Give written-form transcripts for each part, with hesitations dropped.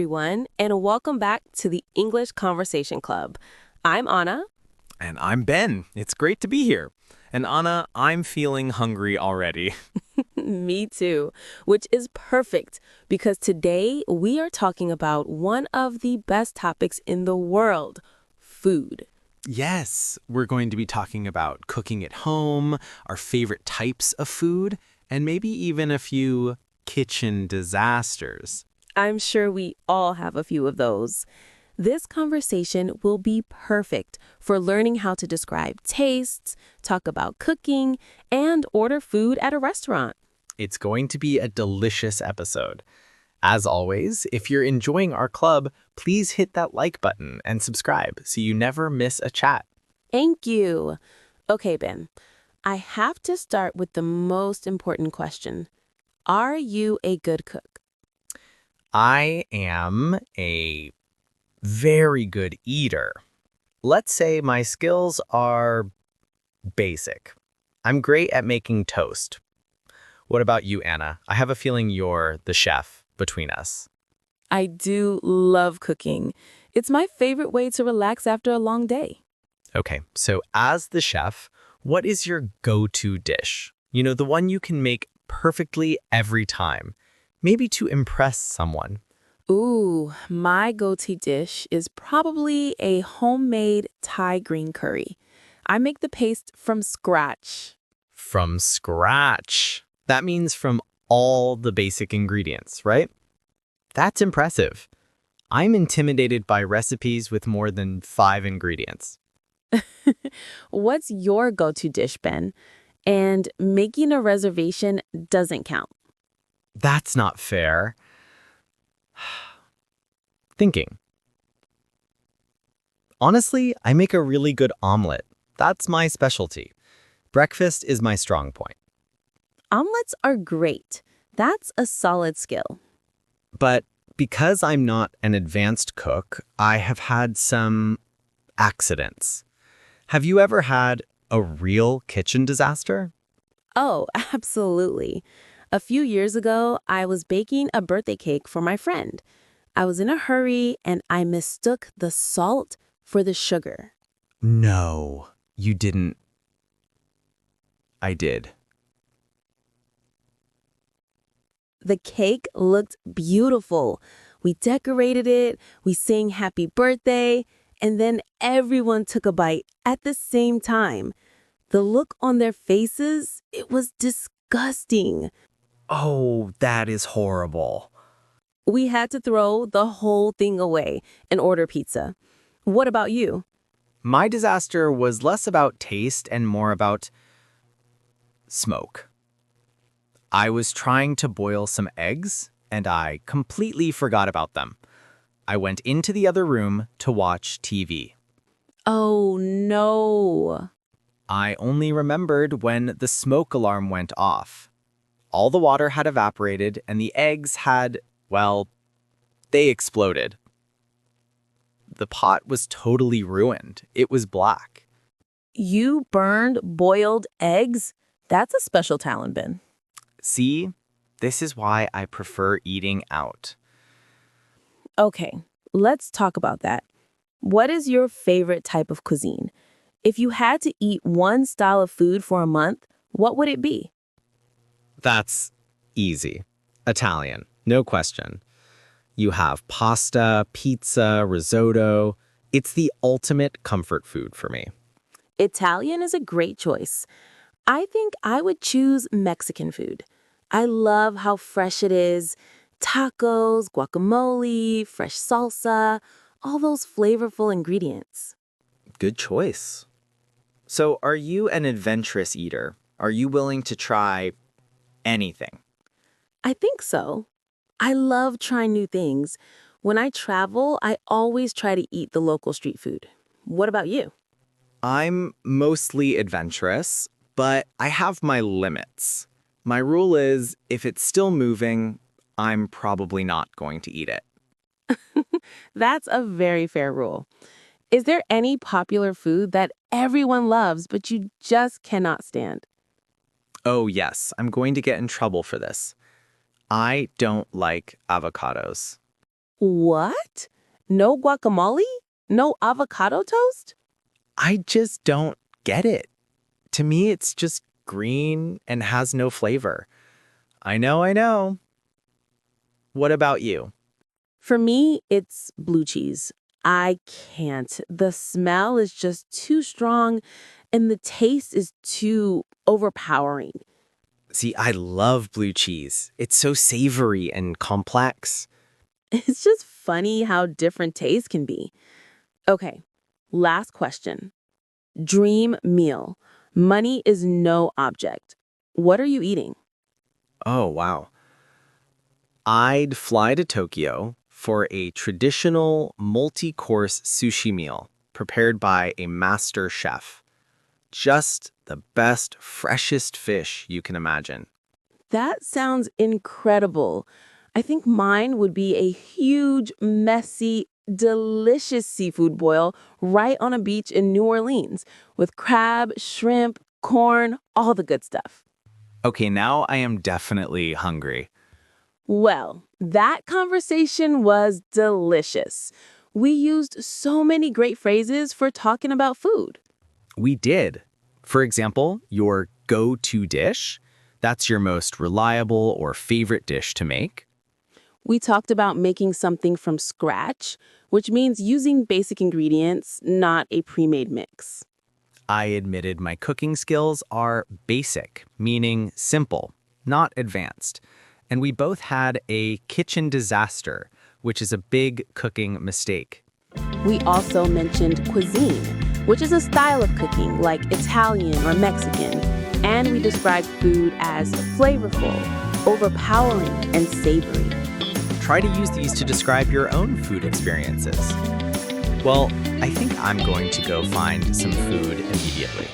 everyone, and welcome back to the English Conversation Club. I'm Anna. And I'm Ben. It's great to be here. And Anna, I'm feeling hungry already. Me too, which is perfect because today we are talking about one of the best topics in the world, food. Yes, we're going to be talking about cooking at home, our favorite types of food, and maybe even a few kitchen disasters. I'm sure we all have a few of those. This conversation will be perfect for learning how to describe tastes, talk about cooking, and order food at a restaurant. It's going to be a delicious episode. As always, if you're enjoying our club, please hit that like button and subscribe so you never miss a chat. Thank you. Okay, Ben, I have to start with the most important question. Are you a good cook? I am a very good eater. Let's say my skills are basic. I'm great at making toast. What about you, Anna? I have a feeling you're the chef between us. I do love cooking. It's my favorite way to relax after a long day. Okay, so as the chef, what is your go-to dish? You know, the one you can make perfectly every time, maybe to impress someone. Ooh, my go-to dish is probably a homemade Thai green curry. I make the paste from scratch. From scratch. That means from all the basic ingredients, right? That's impressive. I'm intimidated by recipes with more than 5 ingredients. What's your go-to dish, Ben? And making a reservation doesn't count. That's not fair. Thinking. Honestly, I make a really good omelet. That's my specialty. Breakfast is my strong point. Omelets are great. That's a solid skill. But because I'm not an advanced cook, I have had some accidents. Have you ever had a real kitchen disaster? Oh, absolutely. A few years ago, I was baking a birthday cake for my friend. I was in a hurry and I mistook the salt for the sugar. No, you didn't. I did. The cake looked beautiful. We decorated it, we sang happy birthday, and then everyone took a bite at the same time. The look on their faces, it was disgusting. Oh, that is horrible. We had to throw the whole thing away and order pizza. What about you? My disaster was less about taste and more about smoke. I was trying to boil some eggs, and I completely forgot about them. I went into the other room to watch TV. Oh, no. I only remembered when the smoke alarm went off. All the water had evaporated, and the eggs had, well, they exploded. The pot was totally ruined. It was black. You burned boiled eggs? That's a special talent, Ben. See, this is why I prefer eating out. Okay, let's talk about that. What is your favorite type of cuisine? If you had to eat one style of food for a month, what would it be? That's easy. Italian, no question. You have pasta, pizza, risotto. It's the ultimate comfort food for me. Italian is a great choice. I think I would choose Mexican food. I love how fresh it is. Tacos, guacamole, fresh salsa, all those flavorful ingredients. Good choice. So, are you an adventurous eater? Are you willing to try anything? I think so. I love trying new things. When I travel, I always try to eat the local street food. What about you? I'm mostly adventurous, but I have my limits. My rule is if it's still moving, I'm probably not going to eat it. That's a very fair rule. Is there any popular food that everyone loves but you just cannot stand? Oh, yes, I'm going to get in trouble for this. I don't like avocados. What? No guacamole? No avocado toast? I just don't get it. To me, it's just green and has no flavor. I know, I know. What about you? For me, it's blue cheese. I can't. The smell is just too strong and the taste is too overpowering. See, I love blue cheese. It's so savory and complex. It's just funny how different tastes can be. Okay, last question. Dream meal. Money is no object. What are you eating? Oh, wow. I'd fly to Tokyo for a traditional multi-course sushi meal prepared by a master chef. Just the best, freshest fish you can imagine. That sounds incredible. I think mine would be a huge, messy, delicious seafood boil right on a beach in New Orleans with crab, shrimp, corn, all the good stuff. Okay, now I am definitely hungry. Well, that conversation was delicious. We used so many great phrases for talking about food. We did. For example, your go-to dish. That's your most reliable or favorite dish to make. We talked about making something from scratch, which means using basic ingredients, not a pre-made mix. I admitted my cooking skills are basic, meaning simple, not advanced. And we both had a kitchen disaster, which is a big cooking mistake. We also mentioned cuisine, which is a style of cooking like Italian or Mexican, and we described food as flavorful, overpowering, and savory. Try to use these to describe your own food experiences. Well, I think I'm going to go find some food immediately.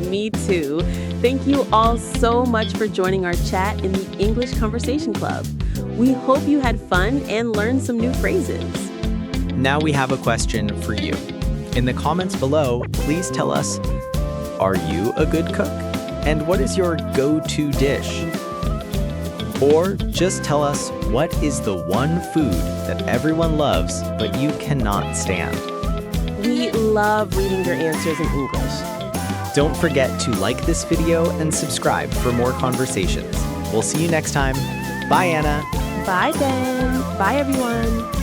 Me too. Thank you all so much for joining our chat in the English Conversation Club. We hope you had fun and learned some new phrases. Now we have a question for you. In the comments below, please tell us, are you a good cook? And what is your go-to dish? Or just tell us, what is the one food that everyone loves but you cannot stand? We love reading your answers in English. Don't forget to like this video and subscribe for more conversations. We'll see you next time. Bye, Anna. Bye, Ben. Bye, everyone.